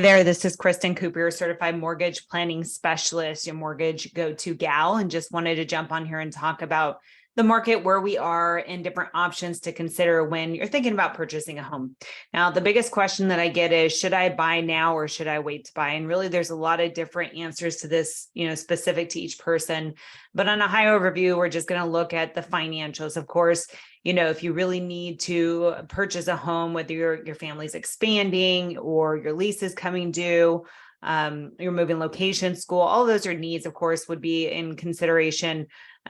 There, this is Kristen Cooper, your certified mortgage planning specialist, your mortgage go-to gal, and just wanted to jump on here and talk about the market, where we are, and different options to consider when you're thinking about purchasing a home. Now, the biggest question that I get is, should I buy now or should I wait to buy? And really, there's a lot of different answers to this, specific to each person. But on a high overview, we're just going to look at the financials. Of course, if you really need to purchase a home, whether your family's expanding or your lease is coming due, you're moving location, school, all those are needs, of course, would be in consideration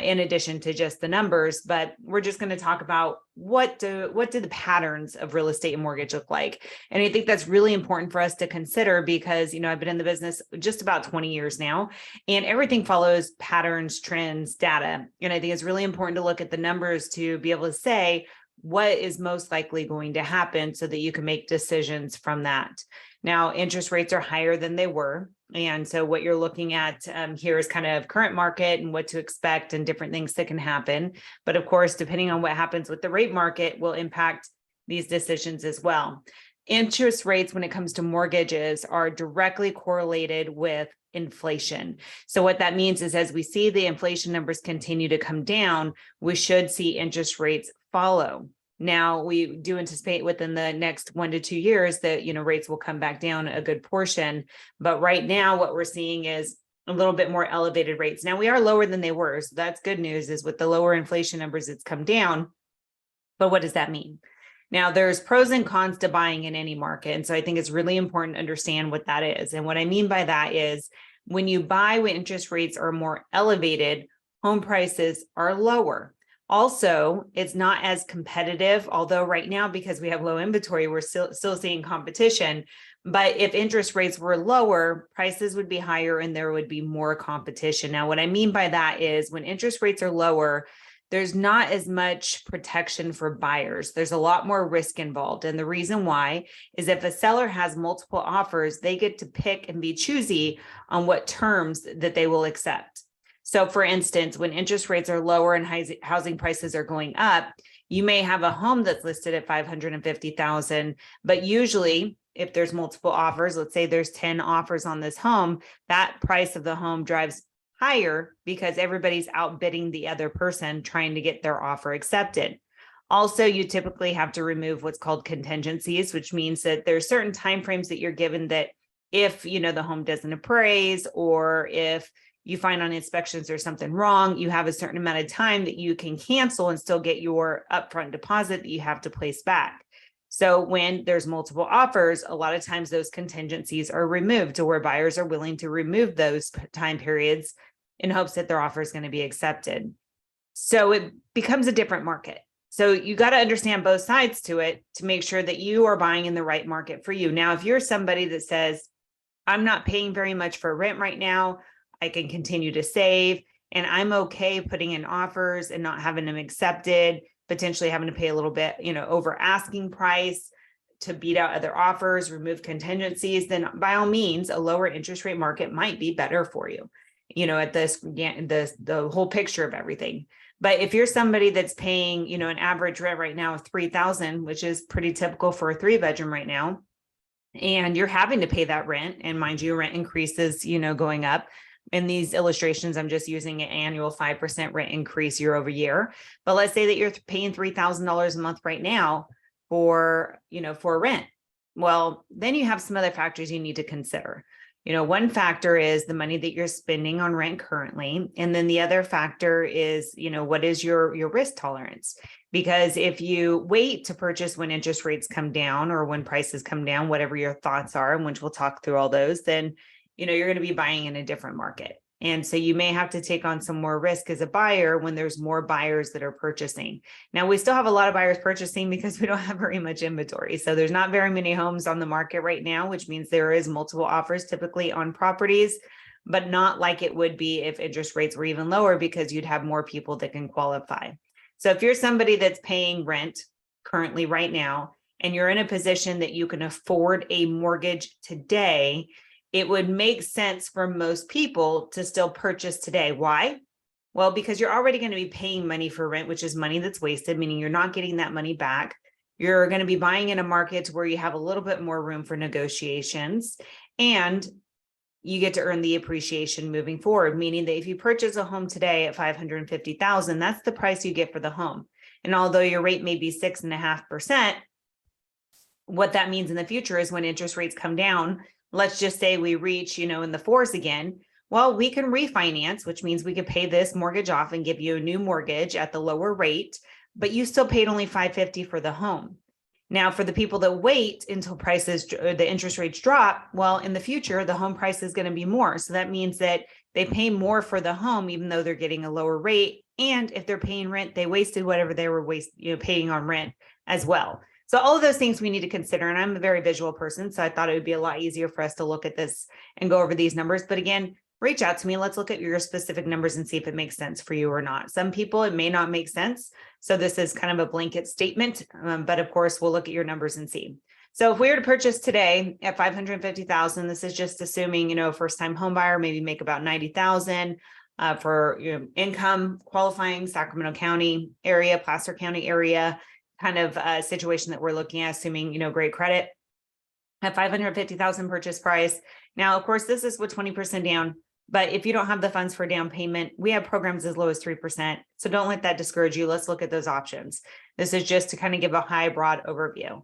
in addition to just the numbers. But we're just going to talk about what do the patterns of real estate and mortgage look like. And I think that's really important for us to consider because, I've been in the business just about 20 years now, and everything follows patterns, trends, data. And I think it's really important to look at the numbers to be able to say what is most likely going to happen so that you can make decisions from that. Now, interest rates are higher than they were. And so what you're looking at here is kind of current market and what to expect and different things that can happen. But of course, depending on what happens with the rate market will impact these decisions as well. Interest rates when it comes to mortgages are directly correlated with inflation. So what that means is as we see the inflation numbers continue to come down, we should see interest rates follow. Now, we do anticipate within the next 1 to 2 years that, rates will come back down a good portion. But right now, what we're seeing is a little bit more elevated rates. Now, we are lower than they were. So that's good news, is with the lower inflation numbers, it's come down. But what does that mean? Now, there's pros and cons to buying in any market. And so I think it's really important to understand what that is. And what I mean by that is when you buy when interest rates are more elevated, home prices are lower. Also, it's not as competitive, although right now, because we have low inventory, we're still seeing competition. But if interest rates were lower, prices would be higher and there would be more competition. Now, what I mean by that is when interest rates are lower, there's not as much protection for buyers. There's a lot more risk involved. And the reason why is if a seller has multiple offers, they get to pick and be choosy on what terms that they will accept. So for instance, when interest rates are lower and housing prices are going up, you may have a home that's listed at $550,000, but usually if there's multiple offers, let's say there's 10 offers on this home, that price of the home drives higher because everybody's outbidding the other person trying to get their offer accepted. Also, you typically have to remove what's called contingencies, which means that there's certain timeframes that you're given that if, the home doesn't appraise or if you find on inspections there's something wrong, you have a certain amount of time that you can cancel and still get your upfront deposit that you have to place back. So when there's multiple offers, a lot of times those contingencies are removed to where buyers are willing to remove those time periods in hopes that their offer is going to be accepted. So it becomes a different market. So you got to understand both sides to it to make sure that you are buying in the right market for you. Now, if you're somebody that says, I'm not paying very much for rent right now, I can continue to save, and I'm okay putting in offers and not having them accepted, potentially having to pay a little bit, over asking price to beat out other offers, remove contingencies, then by all means, a lower interest rate market might be better for you, at the whole picture of everything. But if you're somebody that's paying, an average rent right now of $3,000, which is pretty typical for a 3-bedroom right now, and you're having to pay that rent, and mind you, rent increases, going up. In these illustrations, I'm just using an annual 5% rent increase year over year. But let's say that you're paying $3,000 a month right now for rent. Well, then you have some other factors you need to consider. One factor is the money that you're spending on rent currently. And then the other factor is, what is your risk tolerance? Because if you wait to purchase when interest rates come down or when prices come down, whatever your thoughts are, and which we'll talk through all those, then you're going to be buying in a different market. And so you may have to take on some more risk as a buyer when there's more buyers that are purchasing. Now, we still have a lot of buyers purchasing because we don't have very much inventory. So there's not very many homes on the market right now, which means there is multiple offers typically on properties, but not like it would be if interest rates were even lower because you'd have more people that can qualify. So if you're somebody that's paying rent currently right now, and you're in a position that you can afford a mortgage today, it would make sense for most people to still purchase today. Why? Well, because you're already going to be paying money for rent, which is money that's wasted, meaning you're not getting that money back. You're going to be buying in a market where you have a little bit more room for negotiations, and you get to earn the appreciation moving forward, meaning that if you purchase a home today at $550,000, that's the price you get for the home. And although your rate may be 6.5%, what that means in the future is when interest rates come down, let's just say we reach, in the fours again. Well, we can refinance, which means we could pay this mortgage off and give you a new mortgage at the lower rate, but you still paid only $550 for the home. Now, for the people that wait until the interest rates drop, well, in the future, the home price is going to be more. So that means that they pay more for the home, even though they're getting a lower rate. And if they're paying rent, they wasted whatever they were paying on rent as well. So all of those things we need to consider. And I'm a very visual person, so I thought it would be a lot easier for us to look at this and go over these numbers. But again, reach out to me. Let's look at your specific numbers and see if it makes sense for you or not. Some people, it may not make sense. So this is kind of a blanket statement, but of course, we'll look at your numbers and see. So if we were to purchase today at $550,000, this is just assuming, first-time home buyer, maybe make about $90,000 for income qualifying, Sacramento County area, Placer County area, kind of a situation that we're looking at, assuming, great credit at $550,000 purchase price. Now, of course, this is with 20% down. But if you don't have the funds for down payment, we have programs as low as 3%. So don't let that discourage you. Let's look at those options. This is just to kind of give a high, broad overview.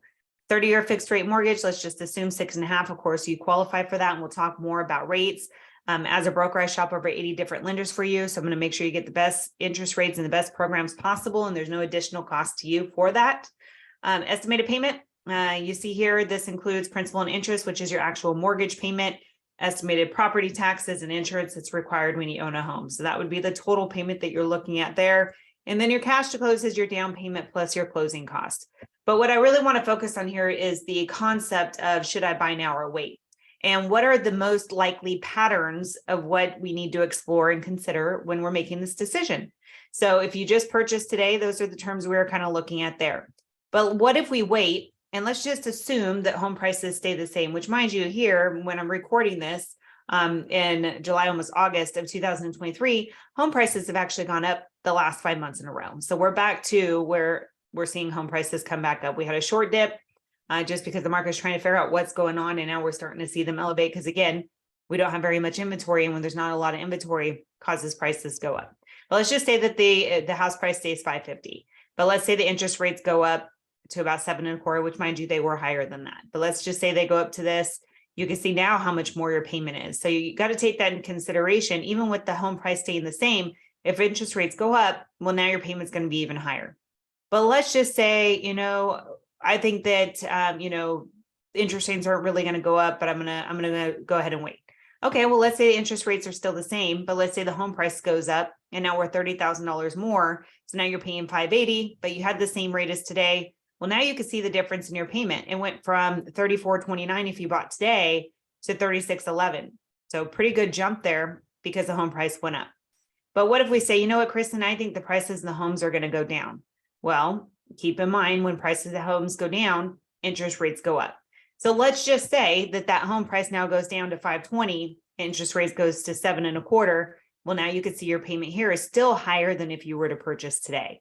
30-year fixed rate mortgage, let's just assume 6.5. Of course, you qualify for that, and we'll talk more about rates. As a broker, I shop over 80 different lenders for you. So I'm going to make sure you get the best interest rates and the best programs possible, and there's no additional cost to you for that. Estimated payment, you see here, this includes principal and interest, which is your actual mortgage payment, estimated property taxes and insurance that's required when you own a home. So that would be the total payment that you're looking at there. And then your cash to close is your down payment plus your closing cost. But what I really want to focus on here is the concept of, should I buy now or wait? And what are the most likely patterns of what we need to explore and consider when we're making this decision? So if you just purchased today, those are the terms we're kind of looking at there. But what if we wait? And let's just assume that home prices stay the same, which, mind you, here, when I'm recording this in July, almost August of 2023, home prices have actually gone up the last 5 months in a row. So we're back to where we're seeing home prices come back up. We had a short dip just because the market is trying to figure out what's going on. And now we're starting to see them elevate because, again, we don't have very much inventory. And when there's not a lot of inventory, causes prices go up. But let's just say that the house price stays $550. But let's say the interest rates go up to about 7.25, which, mind you, they were higher than that. But let's just say they go up to this. You can see now how much more your payment is. So you got to take that in consideration. Even with the home price staying the same, if interest rates go up, well, now your payment's going to be even higher. But let's just say, I think that, interest rates aren't really going to go up, but I'm going to go ahead and wait. Okay, well, let's say the interest rates are still the same, but let's say the home price goes up and now we're $30,000 more. So now you're paying $580, but you had the same rate as today. Well, now you can see the difference in your payment. It went from $34.29 if you bought today to $36.11. So pretty good jump there because the home price went up. But what if we say, Kristen, I think the prices of the homes are going to go down? Well, keep in mind, when prices of homes go down, interest rates go up. So let's just say that home price now goes down to $520, interest rates goes to 7.25. Well, now you can see your payment here is still higher than if you were to purchase today.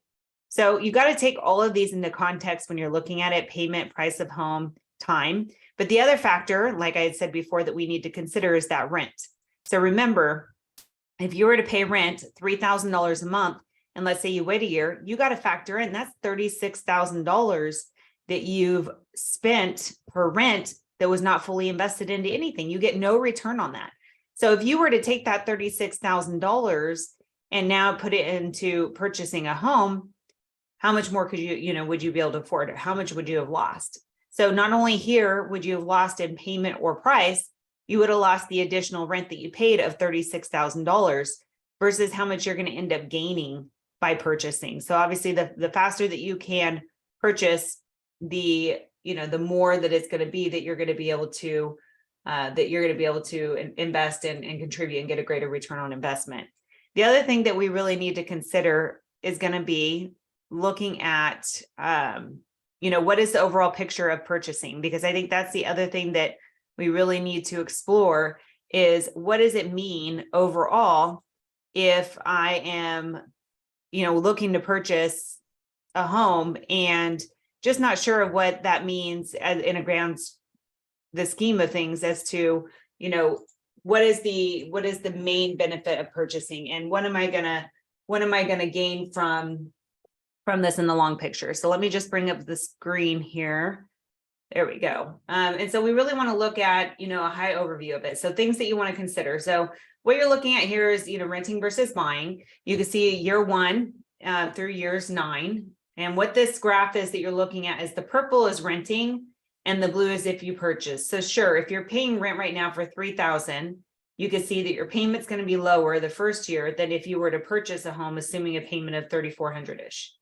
So you got to take all of these into context when you're looking at it: payment, price of home, time. But the other factor, like I had said before, that we need to consider is that rent. So remember, if you were to pay rent $3,000 a month, and let's say you wait a year, you got to factor in that's $36,000 that you've spent for rent that was not fully invested into anything. You get no return on that. So if you were to take that $36,000 and now put it into purchasing a home, how much more could would you be able to afford it? How much would you have lost? So not only here would you have lost in payment or price, you would have lost the additional rent that you paid of $36,000 versus how much you're going to end up gaining by purchasing. So obviously the faster that you can purchase, the more that it's going to be that you're going to be able to invest in and contribute and get a greater return on investment. The other thing that we really need to consider is going to be looking at, what is the overall picture of purchasing? Because I think that's the other thing that we really need to explore is, what does it mean overall if I am, looking to purchase a home, and just not sure of what that means in the scheme of things as to, what is the main benefit of purchasing, and what am I gonna gain from this in the long picture. So let me just bring up the screen here. There we go. And so we really want to look at, a high overview of it. So things that you want to consider. So what you're looking at here is, renting versus buying. You can see year 1 through years 9. And what this graph is that you're looking at is the purple is renting and the blue is if you purchase. So sure, if you're paying rent right now for $3,000, you can see that your payment's going to be lower the first year than if you were to purchase a home, assuming a payment of $3,400-ish.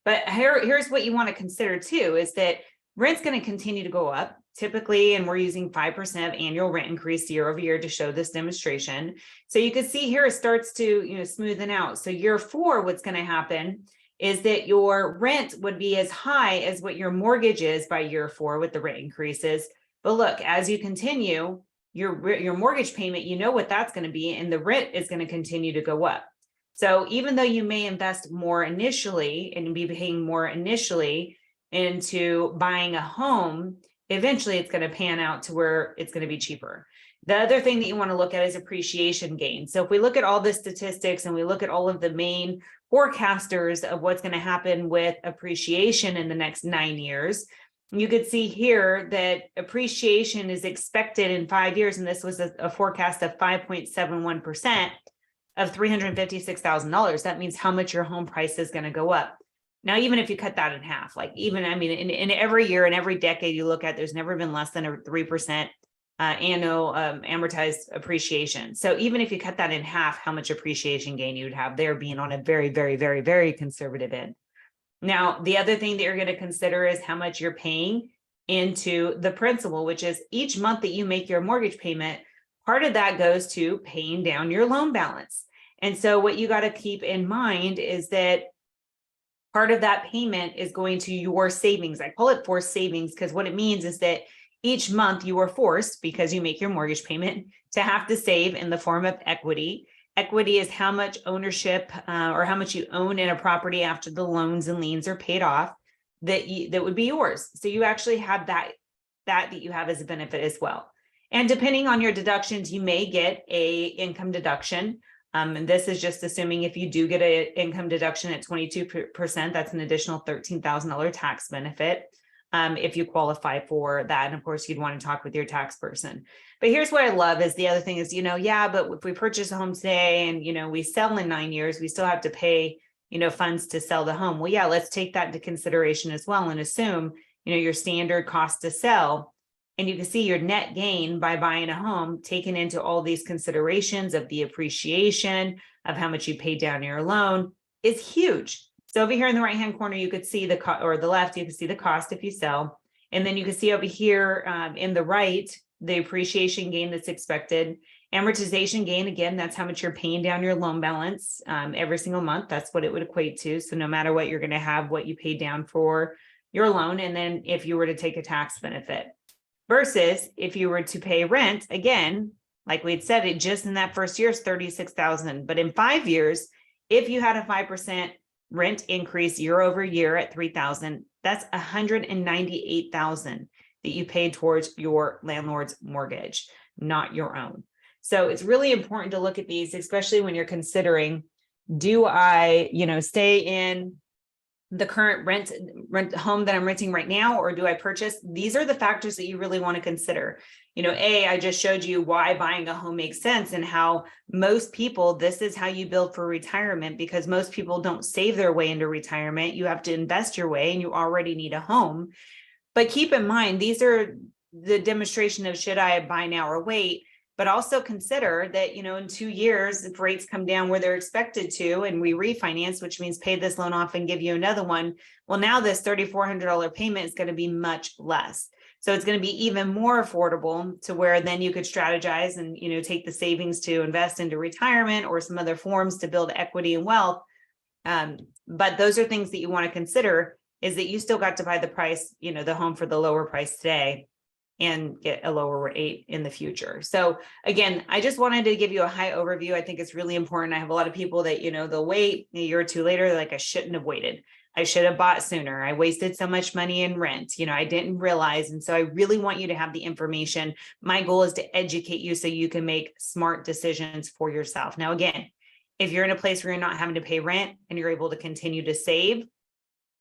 But here's what you want to consider too, is that rent's going to continue to go up typically, and we're using 5% of annual rent increase year over year to show this demonstration. So you can see here it starts to, smoothen out. So year 4, what's going to happen is that your rent would be as high as what your mortgage is by year 4 with the rent increases. But look, as you continue, your mortgage payment, what that's going to be, and the rent is going to continue to go up. So even though you may invest more initially and be paying more initially into buying a home, eventually it's going to pan out to where it's going to be cheaper. The other thing that you want to look at is appreciation gain. So if we look at all the statistics and we look at all of the main forecasters of what's going to happen with appreciation in the next 9 years, you could see here that appreciation is expected in 5 years, and this was a forecast of 5.71% of $356,000. That means how much your home price is going to go up. Now, even if you cut that in half, in every year and every decade you look at, there's never been less than a 3% annual amortized appreciation. So even if you cut that in half, how much appreciation gain you'd have there, being on a very, very, very, very conservative end. Now, the other thing that you're going to consider is how much you're paying into the principal, which is each month that you make your mortgage payment, part of that goes to paying down your loan balance. And so what you got to keep in mind is that part of that payment is going to your savings. I call it forced savings because what it means is that each month you are forced, because you make your mortgage payment, to have to save in the form of equity. Equity is how much ownership or how much you own in a property after the loans and liens are paid off that would be yours. So you actually have that you have as a benefit as well. And depending on your deductions, you may get a income deduction. And this is just assuming if you do get an income deduction at 22%, that's an additional $13,000 tax benefit if you qualify for that. And of course, you'd want to talk with your tax person. But here's what I love is the other thing is, but if we purchase a home today and, we sell in 9 years, we still have to pay, funds to sell the home. Well, yeah, let's take that into consideration as well and assume, your standard cost to sell. And you can see your net gain by buying a home taken into all these considerations of the appreciation of how much you paid down your loan is huge. So over here in the right-hand corner, you could see or the left, you can see the cost if you sell. And then you can see over here in the right, the appreciation gain that's expected. Amortization gain, again, that's how much you're paying down your loan balance every single month. That's what it would equate to. So no matter what, you're going to have what you paid down for your loan. And then if you were to take a tax benefit. Versus if you were to pay rent, again, like we'd said, it just in that first year is $36,000. But in 5 years, if you had a 5% rent increase year over year at $3,000, that's $198,000 that you paid towards your landlord's mortgage, not your own. So it's really important to look at these, especially when you're considering, do I, stay in the current rent home that I'm renting right now, or do I purchase? These are the factors that you really want to consider. I just showed you why buying a home makes sense and how most people, this is how you build for retirement, because most people don't save their way into retirement. You have to invest your way and you already need a home. But keep in mind, these are the demonstration of should I buy now or wait? But also consider that, in 2 years, if rates come down where they're expected to, and we refinance, which means pay this loan off and give you another one. Well, now this $3,400 payment is going to be much less. So it's going to be even more affordable to where then you could strategize and, take the savings to invest into retirement or some other forms to build equity and wealth. But those are things that you want to consider, is that you still got to buy the price, the home for the lower price today and get a lower rate in the future. So again, I just wanted to give you a high overview. I think it's really important. I have a lot of people that, they'll wait a year or two later, like I shouldn't have waited. I should have bought sooner. I wasted so much money in rent. I didn't realize. And so I really want you to have the information. My goal is to educate you so you can make smart decisions for yourself. Now, again, if you're in a place where you're not having to pay rent and you're able to continue to save,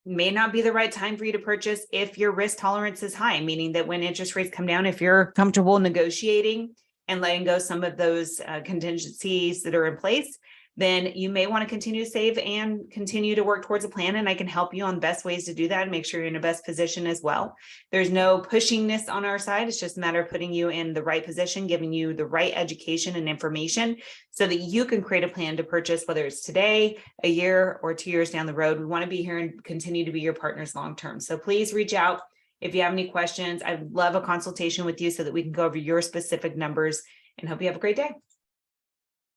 may not be the right time for you to purchase if your risk tolerance is high, meaning that when interest rates come down, if you're comfortable negotiating and letting go some of those contingencies that are in place, then you may want to continue to save and continue to work towards a plan. And I can help you on the best ways to do that and make sure you're in the best position as well. There's no pushingness on our side. It's just a matter of putting you in the right position, giving you the right education and information so that you can create a plan to purchase, whether it's today, a year, or 2 years down the road. We want to be here and continue to be your partners long-term. So please reach out if you have any questions. I'd love a consultation with you so that we can go over your specific numbers, and hope you have a great day.